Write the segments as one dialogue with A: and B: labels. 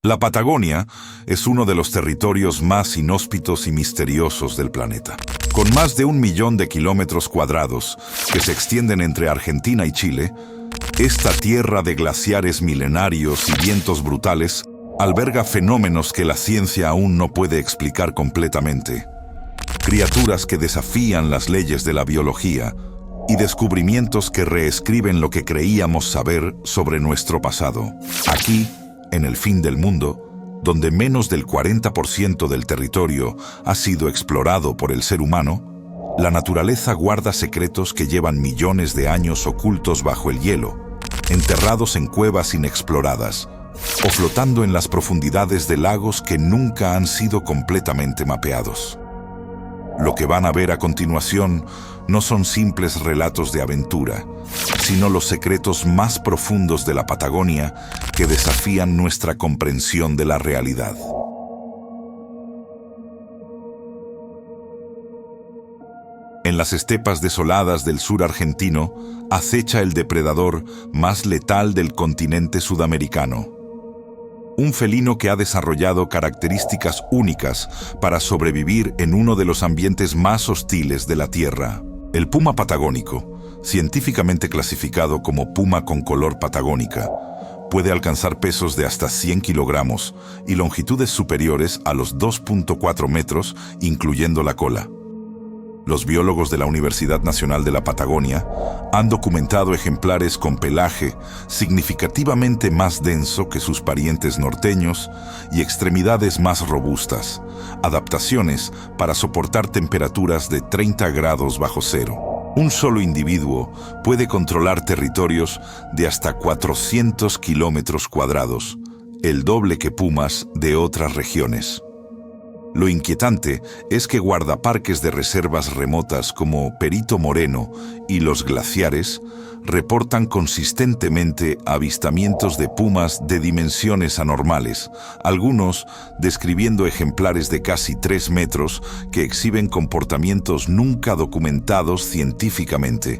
A: La Patagonia es uno de los territorios más inhóspitos y misteriosos del planeta. Con más de 1 millón de kilómetros cuadrados que se extienden entre Argentina y Chile, esta tierra de glaciares milenarios y vientos brutales alberga fenómenos que la ciencia aún no puede explicar completamente. Criaturas que desafían las leyes de la biología y descubrimientos que reescriben lo que creíamos saber sobre nuestro pasado. Aquí, en el fin del mundo, donde menos del 40% del territorio ha sido explorado por el ser humano, la naturaleza guarda secretos que llevan millones de años ocultos bajo el hielo, enterrados en cuevas inexploradas, o flotando en las profundidades de lagos que nunca han sido completamente mapeados. Lo que van a ver a continuación no son simples relatos de aventura, sino los secretos más profundos de la Patagonia que desafían nuestra comprensión de la realidad. En las estepas desoladas del sur argentino acecha el depredador más letal del continente sudamericano. Un felino que ha desarrollado características únicas para sobrevivir en uno de los ambientes más hostiles de la Tierra. El puma patagónico, científicamente clasificado como puma con color patagónica, puede alcanzar pesos de hasta 100 kilogramos y longitudes superiores a los 2.4 metros, incluyendo la cola. Los biólogos de la Universidad Nacional de la Patagonia han documentado ejemplares con pelaje significativamente más denso que sus parientes norteños y extremidades más robustas, adaptaciones para soportar temperaturas de 30 grados bajo cero. Un solo individuo puede controlar territorios de hasta 400 kilómetros cuadrados, el doble que pumas de otras regiones. Lo inquietante es que guardaparques de reservas remotas como Perito Moreno y los glaciares reportan consistentemente avistamientos de pumas de dimensiones anormales, algunos describiendo ejemplares de casi 3 metros que exhiben comportamientos nunca documentados científicamente.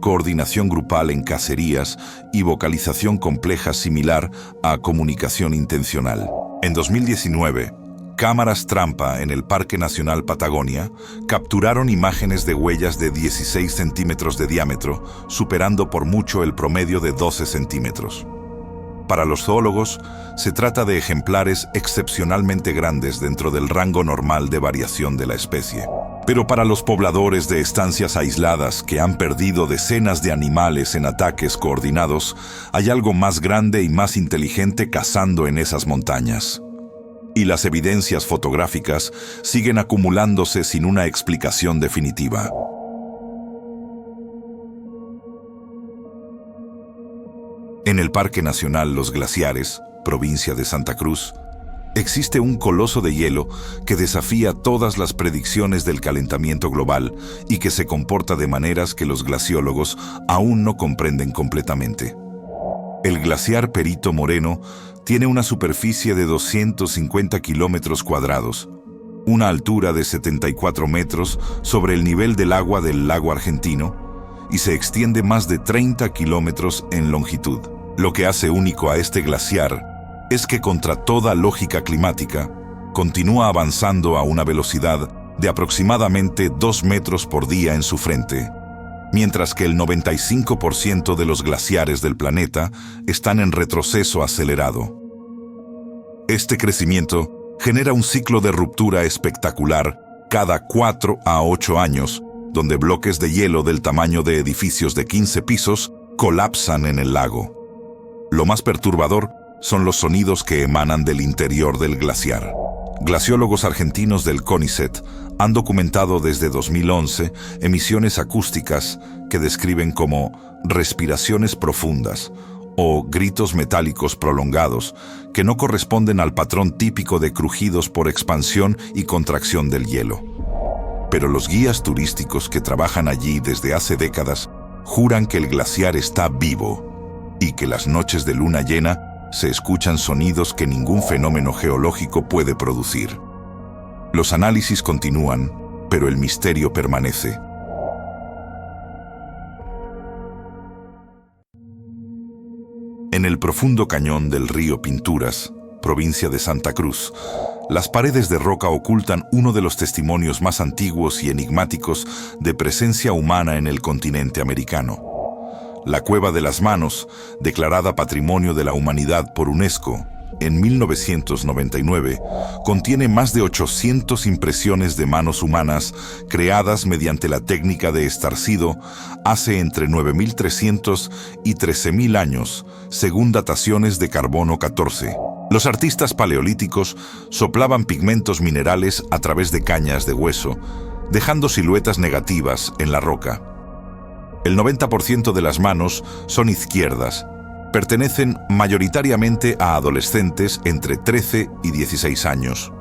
A: Coordinación grupal en cacerías y vocalización compleja similar a comunicación intencional. En 2019, cámaras trampa en el Parque Nacional Patagonia capturaron imágenes de huellas de 16 centímetros de diámetro, superando por mucho el promedio de 12 centímetros. Para los zoólogos, se trata de ejemplares excepcionalmente grandes dentro del rango normal de variación de la especie. Pero para los pobladores de estancias aisladas que han perdido decenas de animales en ataques coordinados, hay algo más grande y más inteligente cazando en esas montañas. Y las evidencias fotográficas siguen acumulándose sin una explicación definitiva. En el Parque Nacional Los Glaciares, provincia de Santa Cruz, existe un coloso de hielo que desafía todas las predicciones del calentamiento global y que se comporta de maneras que los glaciólogos aún no comprenden completamente. El glaciar Perito Moreno tiene una superficie de 250 kilómetros cuadrados, una altura de 74 metros sobre el nivel del agua del lago argentino y se extiende más de 30 kilómetros en longitud. Lo que hace único a este glaciar es que contra toda lógica climática, continúa avanzando a una velocidad de aproximadamente 2 metros por día en su frente, mientras que el 95% de los glaciares del planeta están en retroceso acelerado. Este crecimiento genera un ciclo de ruptura espectacular cada 4 a 8 años, donde bloques de hielo del tamaño de edificios de 15 pisos colapsan en el lago. Lo más perturbador son los sonidos que emanan del interior del glaciar. Glaciólogos argentinos del CONICET han documentado desde 2011 emisiones acústicas que describen como respiraciones profundas o gritos metálicos prolongados que no corresponden al patrón típico de crujidos por expansión y contracción del hielo. Pero los guías turísticos que trabajan allí desde hace décadas juran que el glaciar está vivo y que las noches de luna llena se escuchan sonidos que ningún fenómeno geológico puede producir. Los análisis continúan, pero el misterio permanece. En el profundo cañón del río Pinturas, provincia de Santa Cruz. Las paredes de roca ocultan uno de los testimonios más antiguos y enigmáticos de presencia humana en el continente americano. La Cueva de las Manos, declarada Patrimonio de la Humanidad por UNESCO en 1999, contiene más de 800 impresiones de manos humanas creadas mediante la técnica de estarcido hace entre 9.300 y 13.000 años, según dataciones de carbono 14. Los artistas paleolíticos soplaban pigmentos minerales a través de cañas de hueso, dejando siluetas negativas en la roca. El 90% de las manos son izquierdas, pertenecen mayoritariamente a adolescentes entre 13 y 16 años,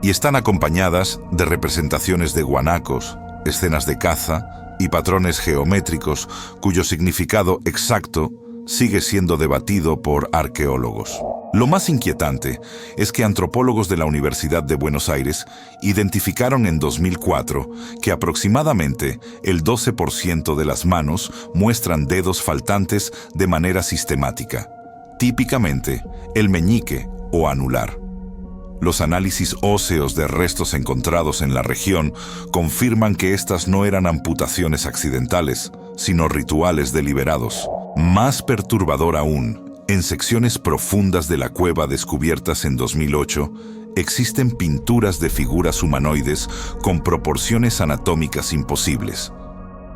A: y están acompañadas de representaciones de guanacos, escenas de caza y patrones geométricos cuyo significado exacto sigue siendo debatido por arqueólogos. Lo más inquietante es que antropólogos de la Universidad de Buenos Aires identificaron en 2004 que aproximadamente el 12% de las manos muestran dedos faltantes de manera sistemática, típicamente el meñique o anular. Los análisis óseos de restos encontrados en la región confirman que estas no eran amputaciones accidentales, sino rituales deliberados. Más perturbador aún, en secciones profundas de la cueva descubiertas en 2008, existen pinturas de figuras humanoides con proporciones anatómicas imposibles,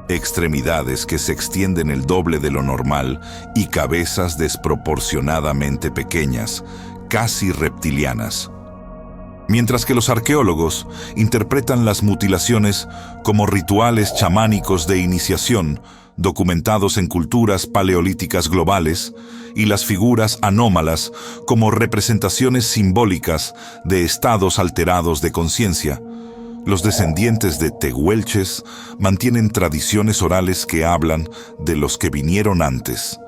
A: extremidades que se extienden el doble de lo normal y cabezas desproporcionadamente pequeñas, casi reptilianas. Mientras que los arqueólogos interpretan las mutilaciones como rituales chamánicos de iniciación, documentados en culturas paleolíticas globales, y las figuras anómalas como representaciones simbólicas de estados alterados de conciencia. Los descendientes de tehuelches mantienen tradiciones orales que hablan de los que vinieron antes,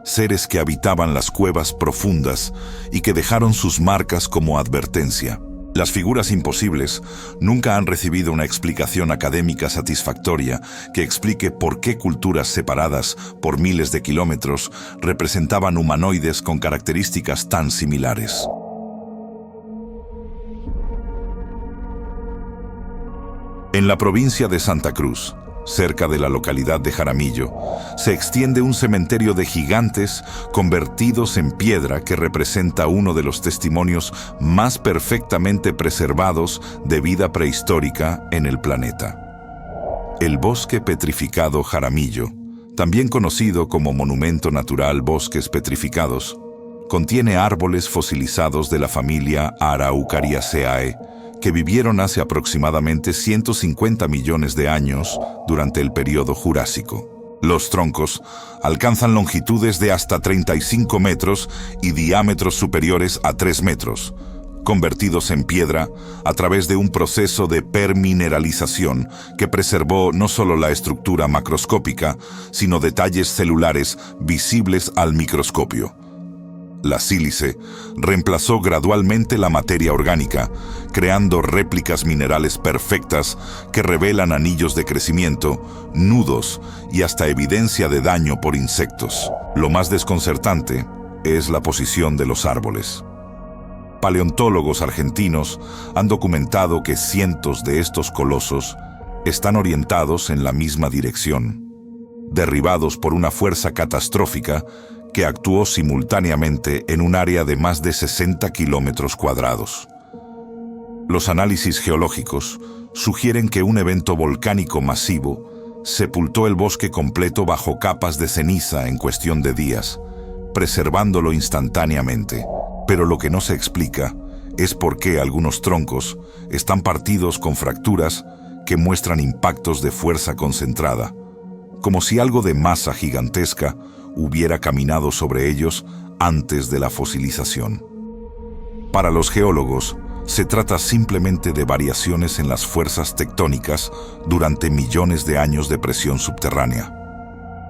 A: seres que habitaban las cuevas profundas y que dejaron sus marcas como advertencia. Las figuras imposibles nunca han recibido una explicación académica satisfactoria que explique por qué culturas separadas por miles de kilómetros representaban humanoides con características tan similares. En la provincia de Santa Cruz, cerca de la localidad de Jaramillo, se extiende un cementerio de gigantes convertidos en piedra que representa uno de los testimonios más perfectamente preservados de vida prehistórica en el planeta. El bosque petrificado Jaramillo, también conocido como Monumento Natural Bosques Petrificados, contiene árboles fosilizados de la familia Araucariaceae, que vivieron hace aproximadamente 150 millones de años durante el período Jurásico. Los troncos alcanzan longitudes de hasta 35 metros y diámetros superiores a 3 metros, convertidos en piedra a través de un proceso de permineralización que preservó no solo la estructura macroscópica, sino detalles celulares visibles al microscopio. La sílice reemplazó gradualmente la materia orgánica, creando réplicas minerales perfectas que revelan anillos de crecimiento, nudos y hasta evidencia de daño por insectos. Lo más desconcertante es la posición de los árboles. Paleontólogos argentinos han documentado que cientos de estos colosos están orientados en la misma dirección, derribados por una fuerza catastrófica que actuó simultáneamente en un área de más de 60 kilómetros cuadrados. Los análisis geológicos sugieren que un evento volcánico masivo sepultó el bosque completo bajo capas de ceniza en cuestión de días, preservándolo instantáneamente. Pero lo que no se explica es por qué algunos troncos están partidos con fracturas que muestran impactos de fuerza concentrada, como si algo de masa gigantesca hubiera caminado sobre ellos antes de la fosilización. Para los geólogos, se trata simplemente de variaciones en las fuerzas tectónicas durante millones de años de presión subterránea.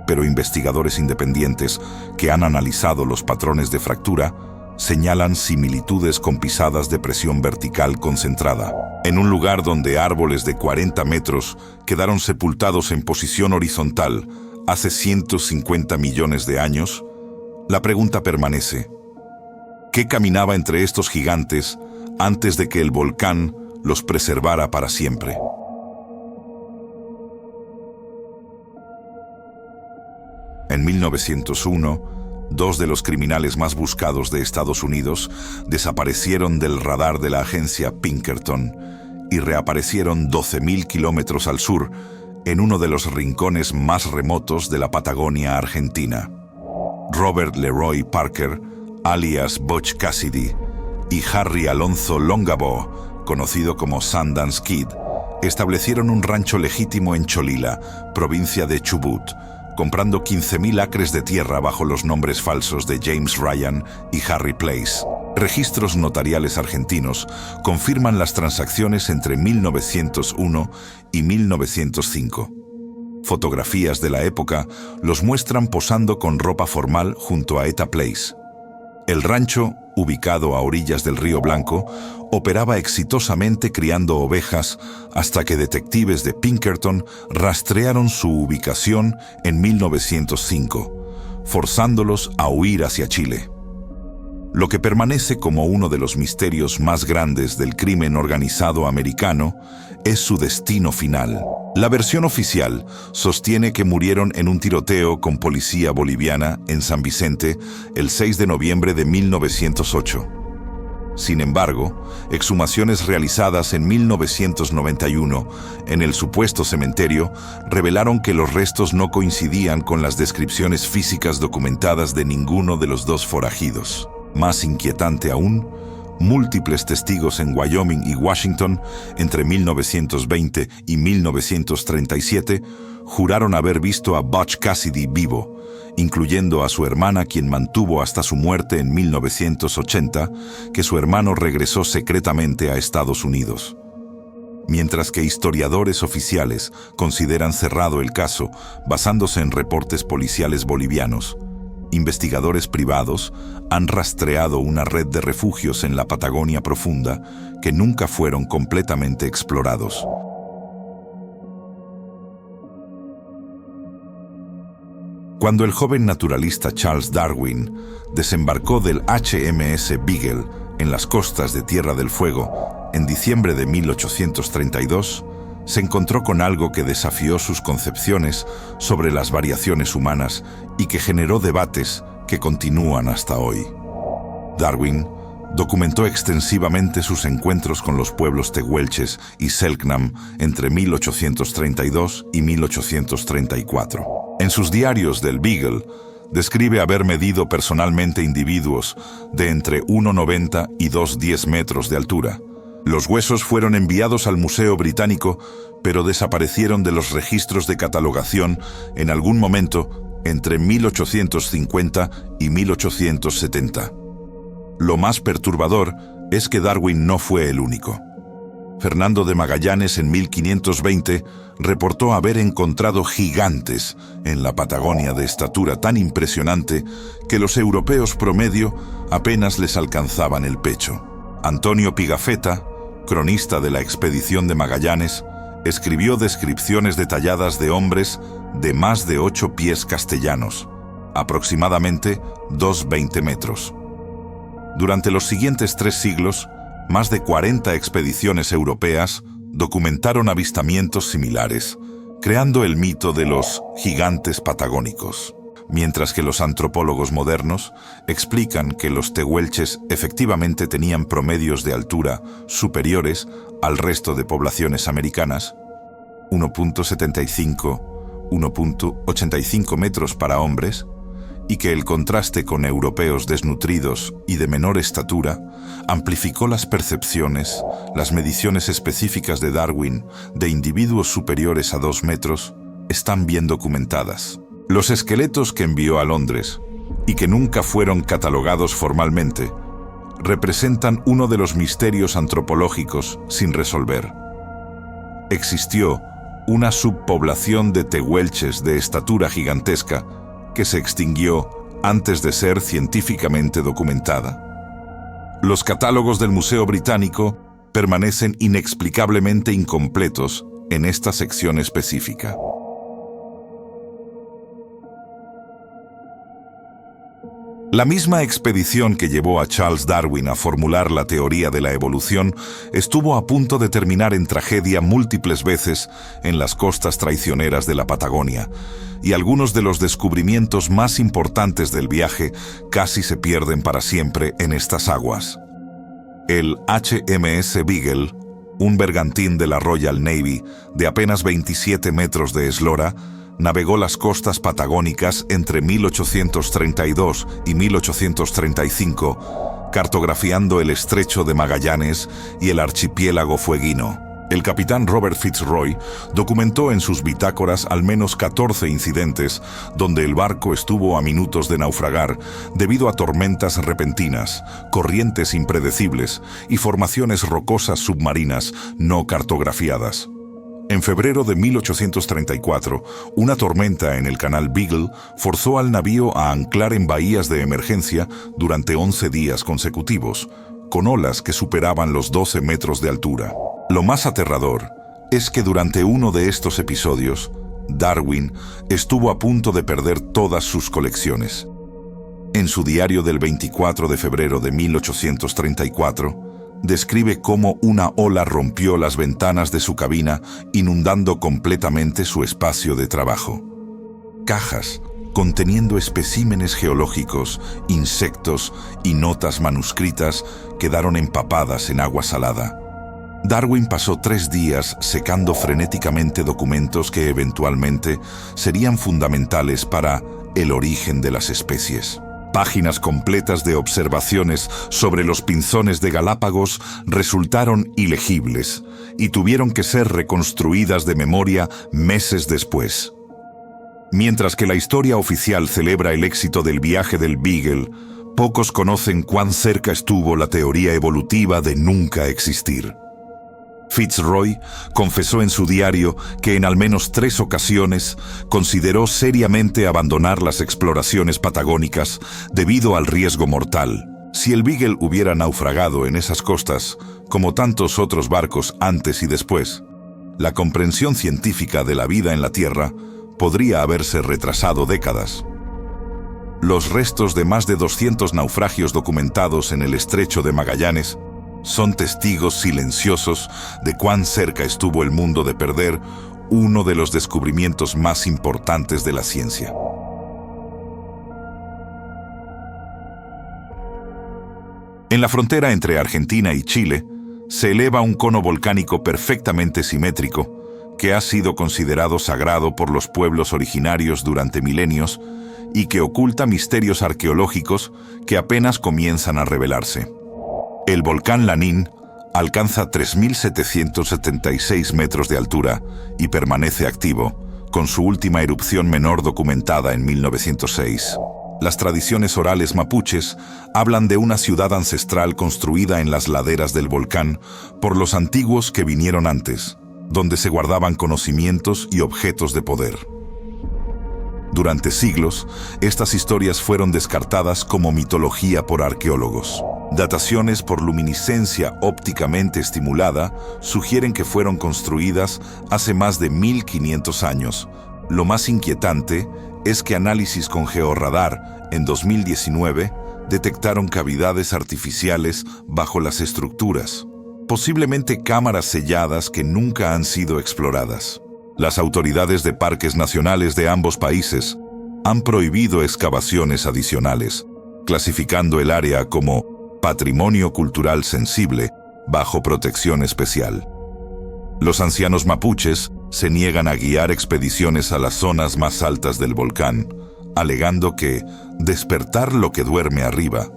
A: Pero investigadores independientes que han analizado los patrones de fractura señalan similitudes con pisadas de presión vertical concentrada. En un lugar donde árboles de 40 metros quedaron sepultados en posición horizontal hace 150 millones de años, la pregunta permanece: ¿Qué caminaba entre estos gigantes antes de que el volcán los preservara para siempre? En 1901, dos de los criminales más buscados de Estados Unidos desaparecieron del radar de la agencia Pinkerton y reaparecieron 12.000 kilómetros al sur, en uno de los rincones más remotos de la Patagonia argentina. Robert Leroy Parker, alias Butch Cassidy, y Harry Alonzo Longabaugh, conocido como Sundance Kid, establecieron un rancho legítimo en Cholila, provincia de Chubut, comprando 15.000 acres de tierra bajo los nombres falsos de James Ryan y Harry Place. Registros notariales argentinos confirman las transacciones entre 1901 y 1905. Fotografías de la época los muestran posando con ropa formal junto a Eta Place. El rancho, ubicado a orillas del Río Blanco, operaba exitosamente criando ovejas hasta que detectives de Pinkerton rastrearon su ubicación en 1905, forzándolos a huir hacia Chile. Lo que permanece como uno de los misterios más grandes del crimen organizado americano es su destino final. La versión oficial sostiene que murieron en un tiroteo con policía boliviana en San Vicente el 6 de noviembre de 1908. Sin embargo, exhumaciones realizadas en 1991 en el supuesto cementerio revelaron que los restos no coincidían con las descripciones físicas documentadas de ninguno de los dos forajidos. Más inquietante aún, múltiples testigos en Wyoming y Washington entre 1920 y 1937 juraron haber visto a Butch Cassidy vivo, incluyendo a su hermana, quien mantuvo hasta su muerte en 1980 que su hermano regresó secretamente a Estados Unidos. Mientras que historiadores oficiales consideran cerrado el caso basándose en reportes policiales bolivianos, investigadores privados han rastreado una red de refugios en la Patagonia profunda que nunca fueron completamente explorados. Cuando el joven naturalista Charles Darwin desembarcó del HMS Beagle en las costas de Tierra del Fuego en diciembre de 1832, se encontró con algo que desafió sus concepciones sobre las variaciones humanas y que generó debates que continúan hasta hoy. Darwin documentó extensivamente sus encuentros con los pueblos tehuelches y Selknam entre 1832 y 1834. En sus diarios del Beagle, describe haber medido personalmente individuos de entre 1,90 y 2,10 metros de altura. Los huesos fueron enviados al Museo Británico, pero desaparecieron de los registros de catalogación en algún momento entre 1850 y 1870. Lo más perturbador es que Darwin no fue el único. Fernando de Magallanes en 1520 reportó haber encontrado gigantes en la Patagonia de estatura tan impresionante que los europeos promedio apenas les alcanzaban el pecho. Antonio Pigafetta, cronista de la expedición de Magallanes, escribió descripciones detalladas de hombres de más de 8 pies castellanos, aproximadamente 2,20 metros. Durante los siguientes 3 siglos, más de 40 expediciones europeas documentaron avistamientos similares, creando el mito de los gigantes patagónicos. Mientras que los antropólogos modernos explican que los tehuelches efectivamente tenían promedios de altura superiores al resto de poblaciones americanas, 1,75, 1,85 metros para hombres, y que el contraste con europeos desnutridos y de menor estatura amplificó las percepciones, las mediciones específicas de Darwin de individuos superiores a 2 metros están bien documentadas. Los esqueletos que envió a Londres, y que nunca fueron catalogados formalmente, representan uno de los misterios antropológicos sin resolver. Existió una subpoblación de tehuelches de estatura gigantesca que se extinguió antes de ser científicamente documentada. Los catálogos del Museo Británico permanecen inexplicablemente incompletos en esta sección específica. La misma expedición que llevó a Charles Darwin a formular la teoría de la evolución estuvo a punto de terminar en tragedia múltiples veces en las costas traicioneras de la Patagonia, y algunos de los descubrimientos más importantes del viaje casi se pierden para siempre en estas aguas. El HMS Beagle, un bergantín de la Royal Navy de apenas 27 metros de eslora, navegó las costas patagónicas entre 1832 y 1835, cartografiando el estrecho de Magallanes y el archipiélago fueguino. El capitán Robert Fitzroy documentó en sus bitácoras al menos 14 incidentes donde el barco estuvo a minutos de naufragar debido a tormentas repentinas, corrientes impredecibles y formaciones rocosas submarinas no cartografiadas. En febrero de 1834, una tormenta en el canal Beagle forzó al navío a anclar en bahías de emergencia durante 11 días consecutivos, con olas que superaban los 12 metros de altura. Lo más aterrador es que durante uno de estos episodios, Darwin estuvo a punto de perder todas sus colecciones. En su diario del 24 de febrero de 1834, describe cómo una ola rompió las ventanas de su cabina, inundando completamente su espacio de trabajo. Cajas conteniendo especímenes geológicos, insectos y notas manuscritas quedaron empapadas en agua salada. Darwin pasó 3 días secando frenéticamente documentos que eventualmente serían fundamentales para el origen de las especies. Páginas completas de observaciones sobre los pinzones de Galápagos resultaron ilegibles y tuvieron que ser reconstruidas de memoria meses después. Mientras que la historia oficial celebra el éxito del viaje del Beagle, pocos conocen cuán cerca estuvo la teoría evolutiva de nunca existir. Fitzroy confesó en su diario que en al menos 3 ocasiones consideró seriamente abandonar las exploraciones patagónicas debido al riesgo mortal. Si el Beagle hubiera naufragado en esas costas, como tantos otros barcos antes y después, la comprensión científica de la vida en la Tierra podría haberse retrasado décadas. Los restos de más de 200 naufragios documentados en el estrecho de Magallanes son testigos silenciosos de cuán cerca estuvo el mundo de perder uno de los descubrimientos más importantes de la ciencia. En la frontera entre Argentina y Chile, se eleva un cono volcánico perfectamente simétrico que ha sido considerado sagrado por los pueblos originarios durante milenios y que oculta misterios arqueológicos que apenas comienzan a revelarse. El volcán Lanín alcanza 3.776 metros de altura y permanece activo, con su última erupción menor documentada en 1906. Las tradiciones orales mapuches hablan de una ciudad ancestral construida en las laderas del volcán por los antiguos que vinieron antes, donde se guardaban conocimientos y objetos de poder. Durante siglos, estas historias fueron descartadas como mitología por arqueólogos. Dataciones por luminiscencia ópticamente estimulada sugieren que fueron construidas hace más de 1500 años. Lo más inquietante es que análisis con georradar en 2019 detectaron cavidades artificiales bajo las estructuras, posiblemente cámaras selladas que nunca han sido exploradas. Las autoridades de parques nacionales de ambos países han prohibido excavaciones adicionales, clasificando el área como Patrimonio Cultural Sensible bajo protección especial. Los ancianos mapuches se niegan a guiar expediciones a las zonas más altas del volcán, alegando que despertar lo que duerme arriba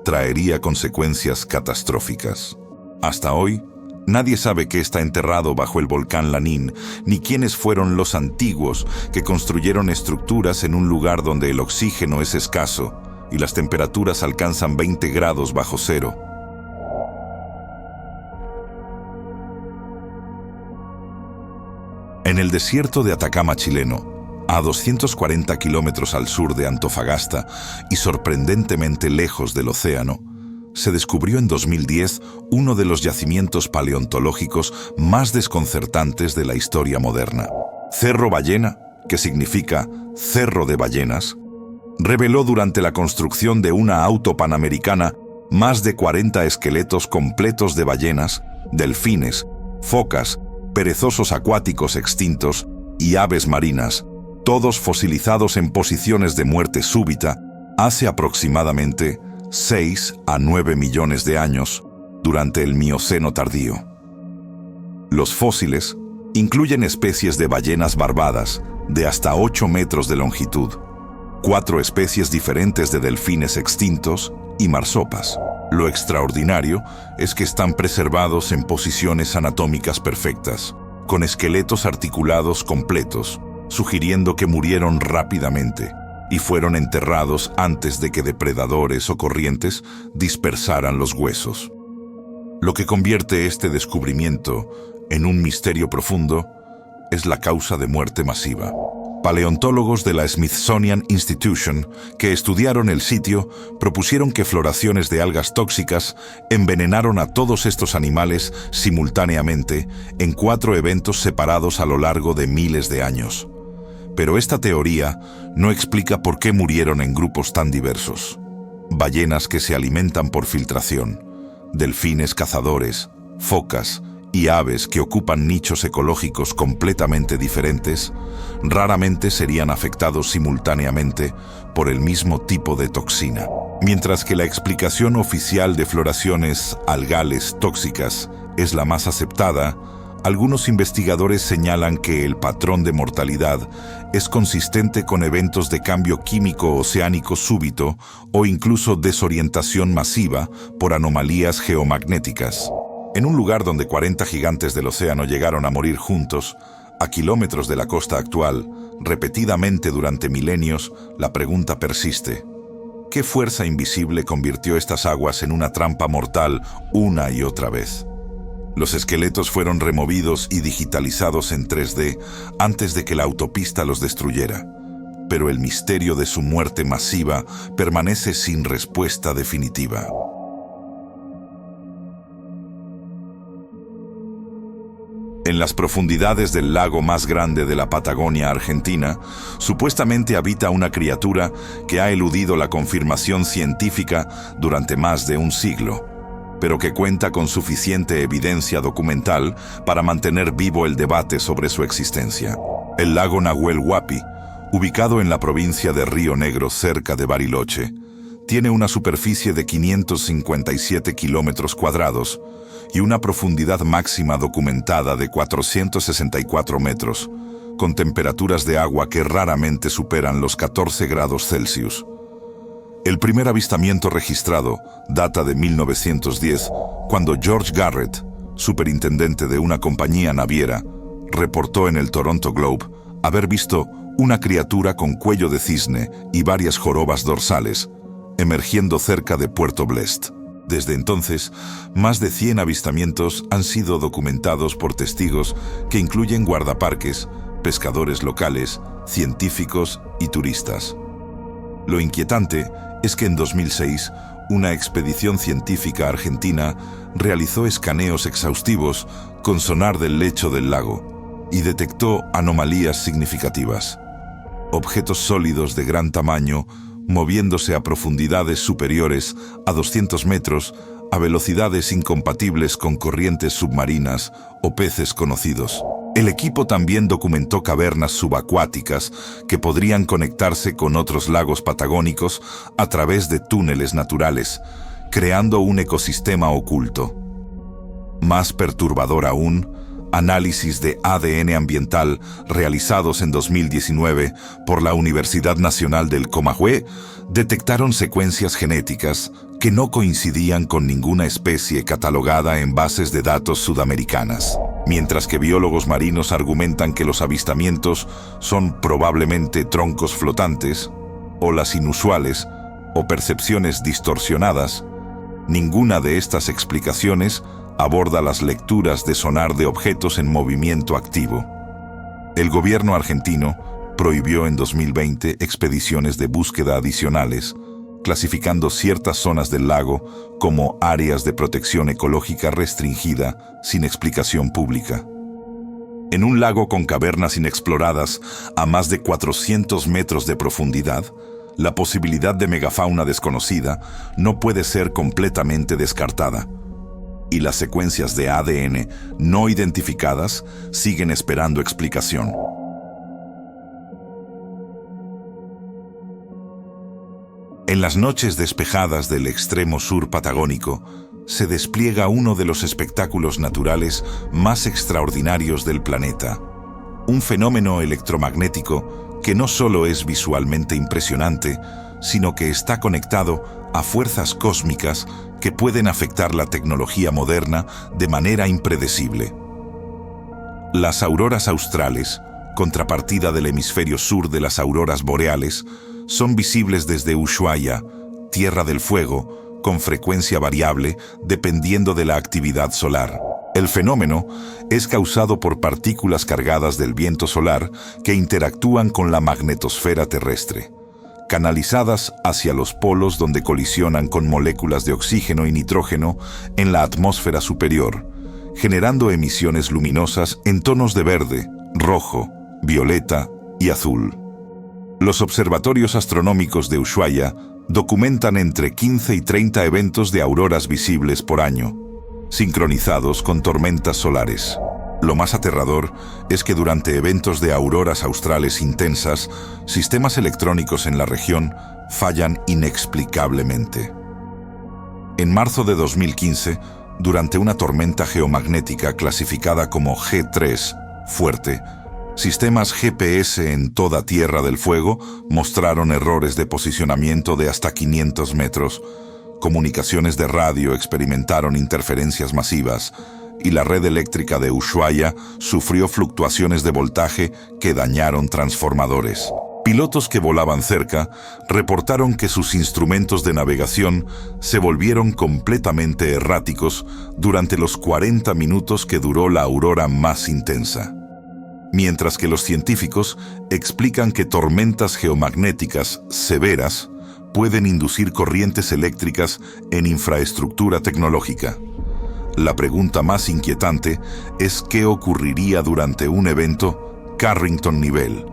A: traería consecuencias catastróficas. Hasta hoy, nadie sabe qué está enterrado bajo el volcán Lanín, ni quiénes fueron los antiguos que construyeron estructuras en un lugar donde el oxígeno es escaso y las temperaturas alcanzan 20 grados bajo cero. En el desierto de Atacama chileno, a 240 kilómetros al sur de Antofagasta y sorprendentemente lejos del océano, se descubrió en 2010 uno de los yacimientos paleontológicos más desconcertantes de la historia moderna. Cerro Ballena, que significa Cerro de Ballenas, reveló durante la construcción de una auto panamericana más de 40 esqueletos completos de ballenas, delfines, focas, perezosos acuáticos extintos y aves marinas, todos fosilizados en posiciones de muerte súbita hace aproximadamente 6 a 9 millones de años durante el Mioceno tardío. Los fósiles incluyen especies de ballenas barbadas de hasta 8 metros de longitud, 4 especies diferentes de delfines extintos y marsopas. Lo extraordinario es que están preservados en posiciones anatómicas perfectas, con esqueletos articulados completos, sugiriendo que murieron rápidamente y fueron enterrados antes de que depredadores o corrientes dispersaran los huesos. Lo que convierte este descubrimiento en un misterio profundo es la causa de muerte masiva. Paleontólogos de la Smithsonian Institution que estudiaron el sitio propusieron que floraciones de algas tóxicas envenenaron a todos estos animales simultáneamente en 4 eventos separados a lo largo de miles de años. Pero esta teoría no explica por qué murieron en grupos tan diversos. Ballenas que se alimentan por filtración, delfines cazadores, focas y aves que ocupan nichos ecológicos completamente diferentes, raramente serían afectados simultáneamente por el mismo tipo de toxina. Mientras que la explicación oficial de floraciones algales tóxicas es la más aceptada, algunos investigadores señalan que el patrón de mortalidad es consistente con eventos de cambio químico oceánico súbito o incluso desorientación masiva por anomalías geomagnéticas. En un lugar donde 40 gigantes del océano llegaron a morir juntos, a kilómetros de la costa actual, repetidamente durante milenios, la pregunta persiste: ¿qué fuerza invisible convirtió estas aguas en una trampa mortal una y otra vez? Los esqueletos fueron removidos y digitalizados en 3D antes de que la autopista los destruyera, pero el misterio de su muerte masiva permanece sin respuesta definitiva. En las profundidades del lago más grande de la Patagonia Argentina, supuestamente habita una criatura que ha eludido la confirmación científica durante más de un siglo, pero que cuenta con suficiente evidencia documental para mantener vivo el debate sobre su existencia. El lago Nahuel Huapi, ubicado en la provincia de Río Negro cerca de Bariloche, tiene una superficie de 557 kilómetros cuadrados y una profundidad máxima documentada de 464 metros, con temperaturas de agua que raramente superan los 14 grados Celsius. El primer avistamiento registrado data de 1910, cuando George Garrett, superintendente de una compañía naviera, reportó en el Toronto Globe haber visto una criatura con cuello de cisne y varias jorobas dorsales, emergiendo cerca de Puerto Blest. Desde entonces, más de 100 avistamientos han sido documentados por testigos que incluyen guardaparques, pescadores locales, científicos y turistas. Lo inquietante es que en 2006, una expedición científica argentina realizó escaneos exhaustivos con sonar del lecho del lago y detectó anomalías significativas. Objetos sólidos de gran tamaño moviéndose a profundidades superiores a 200 metros a velocidades incompatibles con corrientes submarinas o peces conocidos. El equipo también documentó cavernas subacuáticas que podrían conectarse con otros lagos patagónicos a través de túneles naturales, creando un ecosistema oculto. Más perturbador aún, análisis de ADN ambiental realizados en 2019 por la Universidad Nacional del Comahue detectaron secuencias genéticas que no coincidían con ninguna especie catalogada en bases de datos sudamericanas. Mientras que biólogos marinos argumentan que los avistamientos son probablemente troncos flotantes, olas inusuales o percepciones distorsionadas, ninguna de estas explicaciones aborda las lecturas de sonar de objetos en movimiento activo. El gobierno argentino prohibió en 2020 expediciones de búsqueda adicionales, clasificando ciertas zonas del lago como áreas de protección ecológica restringida sin explicación pública. En un lago con cavernas inexploradas a más de 400 metros de profundidad, la posibilidad de megafauna desconocida no puede ser completamente descartada, y las secuencias de ADN no identificadas siguen esperando explicación. En las noches despejadas del extremo sur patagónico, se despliega uno de los espectáculos naturales más extraordinarios del planeta. Un fenómeno electromagnético que no solo es visualmente impresionante, sino que está conectado a fuerzas cósmicas que pueden afectar la tecnología moderna de manera impredecible. Las auroras australes, contrapartida del hemisferio sur de las auroras boreales, son visibles desde Ushuaia, Tierra del Fuego, con frecuencia variable dependiendo de la actividad solar. El fenómeno es causado por partículas cargadas del viento solar que interactúan con la magnetosfera terrestre, canalizadas hacia los polos donde colisionan con moléculas de oxígeno y nitrógeno en la atmósfera superior, generando emisiones luminosas en tonos de verde, rojo, violeta y azul. Los observatorios astronómicos de Ushuaia documentan entre 15 y 30 eventos de auroras visibles por año, sincronizados con tormentas solares. Lo más aterrador es que durante eventos de auroras australes intensas, sistemas electrónicos en la región fallan inexplicablemente. En marzo de 2015, durante una tormenta geomagnética clasificada como G3, fuerte, sistemas GPS en toda Tierra del Fuego mostraron errores de posicionamiento de hasta 500 metros. Comunicaciones de radio experimentaron interferencias masivas y la red eléctrica de Ushuaia sufrió fluctuaciones de voltaje que dañaron transformadores. Pilotos que volaban cerca reportaron que sus instrumentos de navegación se volvieron completamente erráticos durante los 40 minutos que duró la aurora más intensa. Mientras que los científicos explican que tormentas geomagnéticas severas pueden inducir corrientes eléctricas en infraestructura tecnológica. La pregunta más inquietante es qué ocurriría durante un evento Carrington nivel,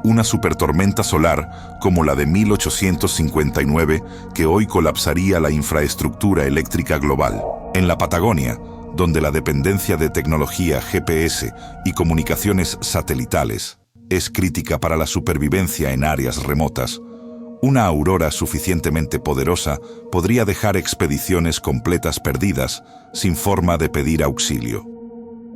A: una supertormenta solar como la de 1859 que hoy colapsaría la infraestructura eléctrica global. En la Patagonia, donde la dependencia de tecnología GPS y comunicaciones satelitales es crítica para la supervivencia en áreas remotas, una aurora suficientemente poderosa podría dejar expediciones completas perdidas, sin forma de pedir auxilio.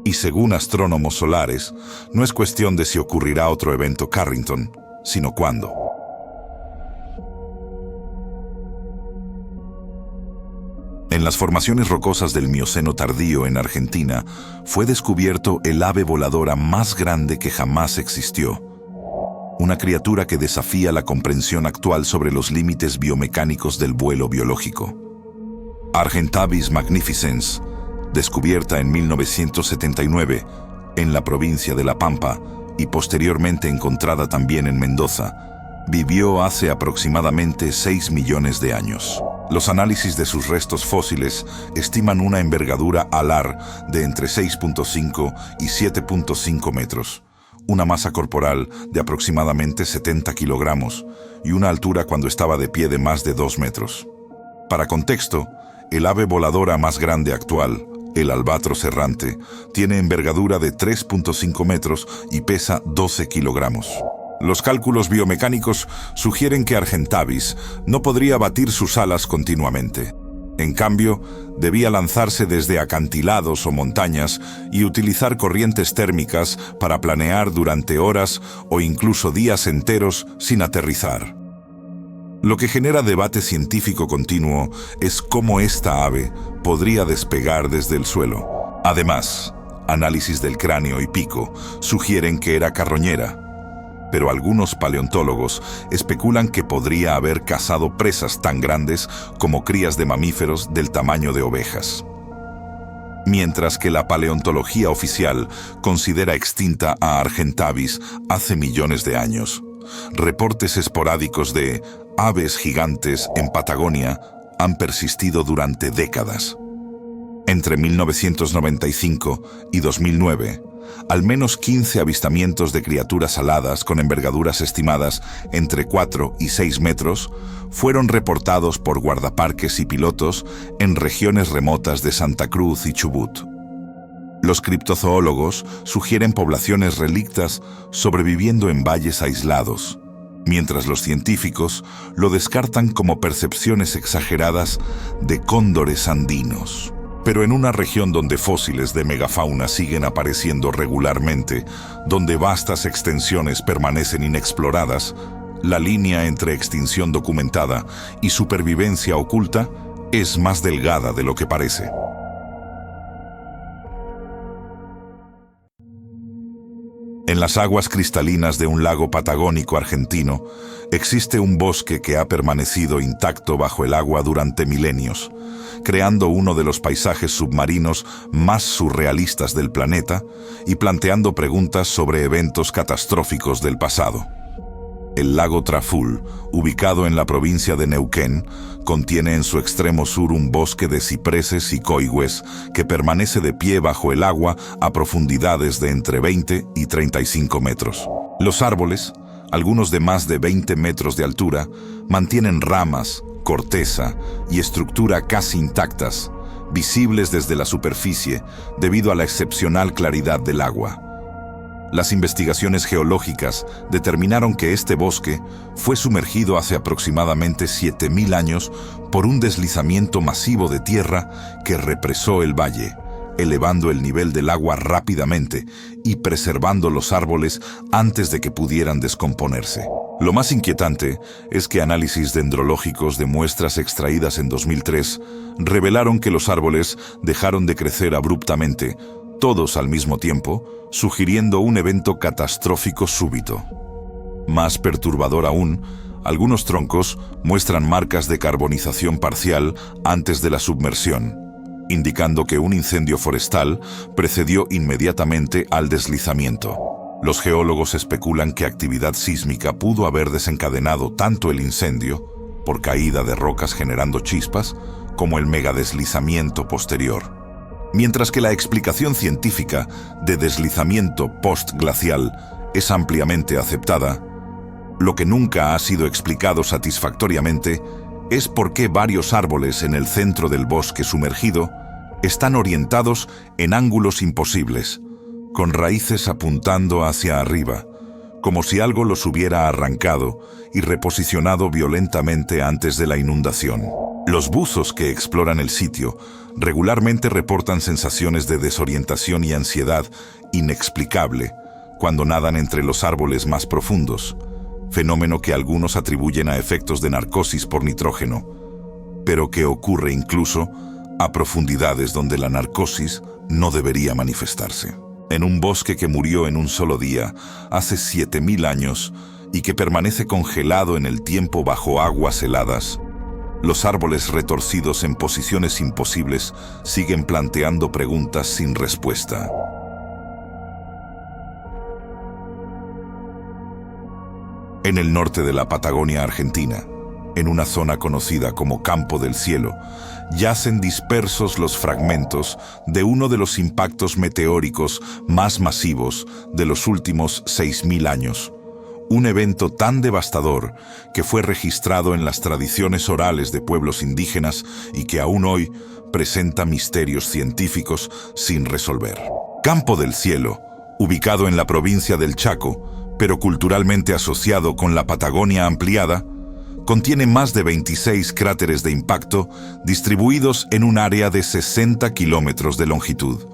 A: Y según astrónomos solares, no es cuestión de si ocurrirá otro evento Carrington, sino cuándo. En las formaciones rocosas del Mioceno tardío en Argentina, fue descubierto el ave voladora más grande que jamás existió. Una criatura que desafía la comprensión actual sobre los límites biomecánicos del vuelo biológico. Argentavis magnificens, descubierta en 1979 en la provincia de La Pampa y posteriormente encontrada también en Mendoza, vivió hace aproximadamente 6 millones de años. Los análisis de sus restos fósiles estiman una envergadura alar de entre 6.5 y 7.5 metros, una masa corporal de aproximadamente 70 kilogramos y una altura cuando estaba de pie de más de 2 metros. Para contexto, el ave voladora más grande actual, el albatros errante, tiene envergadura de 3.5 metros y pesa 12 kilogramos. Los cálculos biomecánicos sugieren que Argentavis no podría batir sus alas continuamente. En cambio, debía lanzarse desde acantilados o montañas y utilizar corrientes térmicas para planear durante horas o incluso días enteros sin aterrizar. Lo que genera debate científico continuo es cómo esta ave podría despegar desde el suelo. Además, análisis del cráneo y pico sugieren que era carroñera, pero algunos paleontólogos especulan que podría haber cazado presas tan grandes como crías de mamíferos del tamaño de ovejas. Mientras que la paleontología oficial considera extinta a Argentavis hace millones de años, reportes esporádicos de aves gigantes en Patagonia han persistido durante décadas. Entre 1995 y 2009, al menos 15 avistamientos de criaturas aladas con envergaduras estimadas entre 4 y 6 metros fueron reportados por guardaparques y pilotos en regiones remotas de Santa Cruz y Chubut. Los criptozoólogos sugieren poblaciones relictas sobreviviendo en valles aislados, mientras los científicos lo descartan como percepciones exageradas de cóndores andinos. Pero en una región donde fósiles de megafauna siguen apareciendo regularmente, donde vastas extensiones permanecen inexploradas, la línea entre extinción documentada y supervivencia oculta es más delgada de lo que parece. En las aguas cristalinas de un lago patagónico argentino, existe un bosque que ha permanecido intacto bajo el agua durante milenios, creando uno de los paisajes submarinos más surrealistas del planeta y planteando preguntas sobre eventos catastróficos del pasado. El lago Traful, ubicado en la provincia de Neuquén, contiene en su extremo sur un bosque de cipreses y coigües que permanece de pie bajo el agua a profundidades de entre 20 y 35 metros. Los árboles, algunos de más de 20 metros de altura, mantienen ramas, corteza y estructura casi intactas, visibles desde la superficie debido a la excepcional claridad del agua. Las investigaciones geológicas determinaron que este bosque fue sumergido hace aproximadamente 7.000 años por un deslizamiento masivo de tierra que represó el valle, elevando el nivel del agua rápidamente y preservando los árboles antes de que pudieran descomponerse. Lo más inquietante es que análisis dendrológicos de muestras extraídas en 2003 revelaron que los árboles dejaron de crecer abruptamente, todos al mismo tiempo, sugiriendo un evento catastrófico súbito. Más perturbador aún, algunos troncos muestran marcas de carbonización parcial antes de la submersión, indicando que un incendio forestal precedió inmediatamente al deslizamiento. Los geólogos especulan que actividad sísmica pudo haber desencadenado tanto el incendio, por caída de rocas generando chispas, como el megadeslizamiento posterior. Mientras que la explicación científica de deslizamiento postglacial es ampliamente aceptada, lo que nunca ha sido explicado satisfactoriamente es por qué varios árboles en el centro del bosque sumergido están orientados en ángulos imposibles, con raíces apuntando hacia arriba, como si algo los hubiera arrancado y reposicionado violentamente antes de la inundación. Los buzos que exploran el sitio regularmente reportan sensaciones de desorientación y ansiedad inexplicable cuando nadan entre los árboles más profundos, fenómeno que algunos atribuyen a efectos de narcosis por nitrógeno, pero que ocurre incluso a profundidades donde la narcosis no debería manifestarse. En un bosque que murió en un solo día, hace 7.000 años, y que permanece congelado en el tiempo bajo aguas heladas, los árboles retorcidos en posiciones imposibles siguen planteando preguntas sin respuesta. En el norte de la Patagonia Argentina, en una zona conocida como Campo del Cielo, yacen dispersos los fragmentos de uno de los impactos meteóricos más masivos de los últimos 6.000 años. Un evento tan devastador que fue registrado en las tradiciones orales de pueblos indígenas y que aún hoy presenta misterios científicos sin resolver. Campo del Cielo, ubicado en la provincia del Chaco, pero culturalmente asociado con la Patagonia ampliada, contiene más de 26 cráteres de impacto distribuidos en un área de 60 kilómetros de longitud.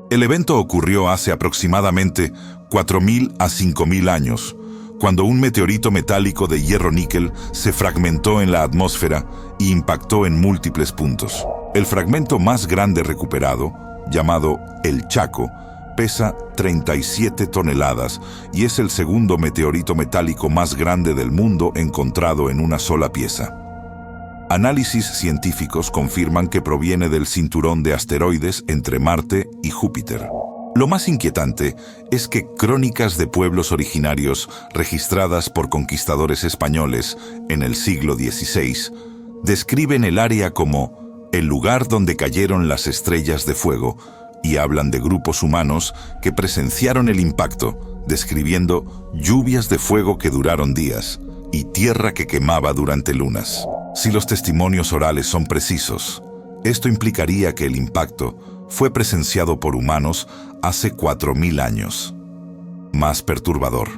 A: El evento ocurrió hace aproximadamente 4.000 a 5.000 años, cuando un meteorito metálico de hierro-níquel se fragmentó en la atmósfera y impactó en múltiples puntos. El fragmento más grande recuperado, llamado el Chaco, pesa 37 toneladas y es el segundo meteorito metálico más grande del mundo encontrado en una sola pieza. Análisis científicos confirman que proviene del cinturón de asteroides entre Marte y Júpiter. Lo más inquietante es que crónicas de pueblos originarios registradas por conquistadores españoles en el siglo XVI describen el área como el lugar donde cayeron las estrellas de fuego, y hablan de grupos humanos que presenciaron el impacto, describiendo lluvias de fuego que duraron días y tierra que quemaba durante lunas. Si los testimonios orales son precisos, esto implicaría que el impacto fue presenciado por humanos hace 4000 años. Más perturbador,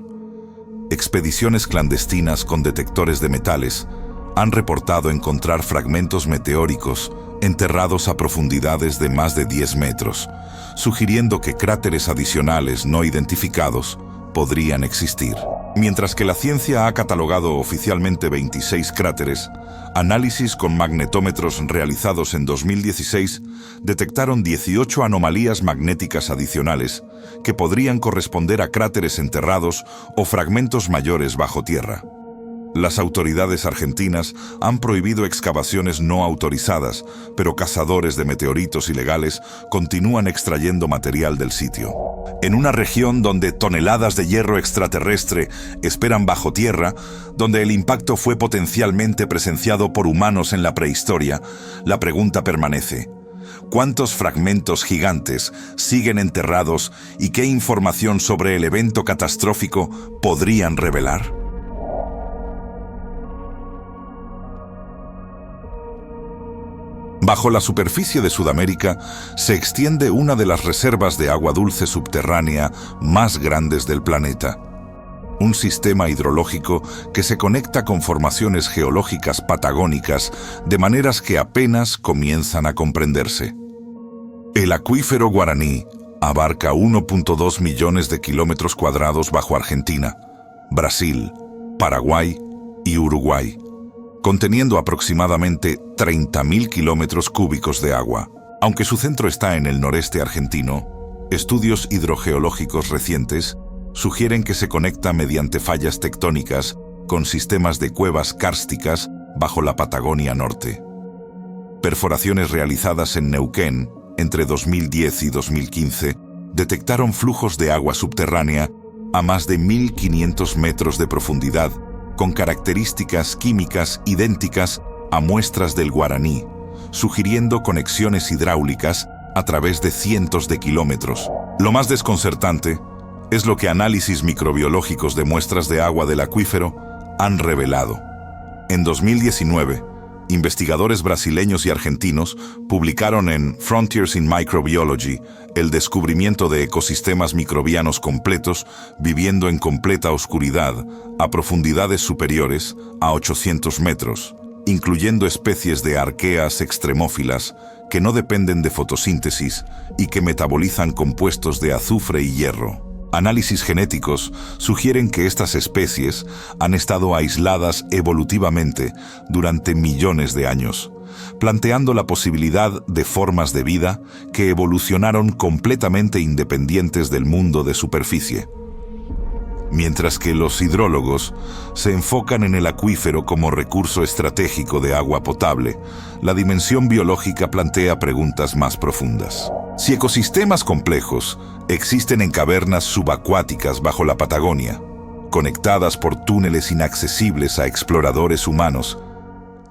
A: expediciones clandestinas con detectores de metales han reportado encontrar fragmentos meteóricos enterrados a profundidades de más de 10 metros, sugiriendo que cráteres adicionales no identificados podrían existir. Mientras que la ciencia ha catalogado oficialmente 26 cráteres, análisis con magnetómetros realizados en 2016 detectaron 18 anomalías magnéticas adicionales que podrían corresponder a cráteres enterrados o fragmentos mayores bajo tierra. Las autoridades argentinas han prohibido excavaciones no autorizadas, pero cazadores de meteoritos ilegales continúan extrayendo material del sitio. En una región donde toneladas de hierro extraterrestre esperan bajo tierra, donde el impacto fue potencialmente presenciado por humanos en la prehistoria, la pregunta permanece: ¿cuántos fragmentos gigantes siguen enterrados y qué información sobre el evento catastrófico podrían revelar? Bajo la superficie de Sudamérica se extiende una de las reservas de agua dulce subterránea más grandes del planeta. Un sistema hidrológico que se conecta con formaciones geológicas patagónicas de maneras que apenas comienzan a comprenderse. El acuífero Guaraní abarca 1.2 millones de kilómetros cuadrados bajo Argentina, Brasil, Paraguay y Uruguay, conteniendo aproximadamente 30.000 kilómetros cúbicos de agua. Aunque su centro está en el noreste argentino, estudios hidrogeológicos recientes sugieren que se conecta mediante fallas tectónicas con sistemas de cuevas kársticas bajo la Patagonia Norte. Perforaciones realizadas en Neuquén entre 2010 y 2015 detectaron flujos de agua subterránea a más de 1.500 metros de profundidad, con características químicas idénticas a muestras del Guaraní, sugiriendo conexiones hidráulicas a través de cientos de kilómetros. Lo más desconcertante es lo que análisis microbiológicos de muestras de agua del acuífero han revelado. En 2019, investigadores brasileños y argentinos publicaron en Frontiers in Microbiology el descubrimiento de ecosistemas microbianos completos viviendo en completa oscuridad a profundidades superiores a 800 metros, incluyendo especies de arqueas extremófilas que no dependen de fotosíntesis y que metabolizan compuestos de azufre y hierro. Análisis genéticos sugieren que estas especies han estado aisladas evolutivamente durante millones de años, planteando la posibilidad de formas de vida que evolucionaron completamente independientes del mundo de superficie. Mientras que los hidrólogos se enfocan en el acuífero como recurso estratégico de agua potable, la dimensión biológica plantea preguntas más profundas. Si ecosistemas complejos existen en cavernas subacuáticas bajo la Patagonia, conectadas por túneles inaccesibles a exploradores humanos,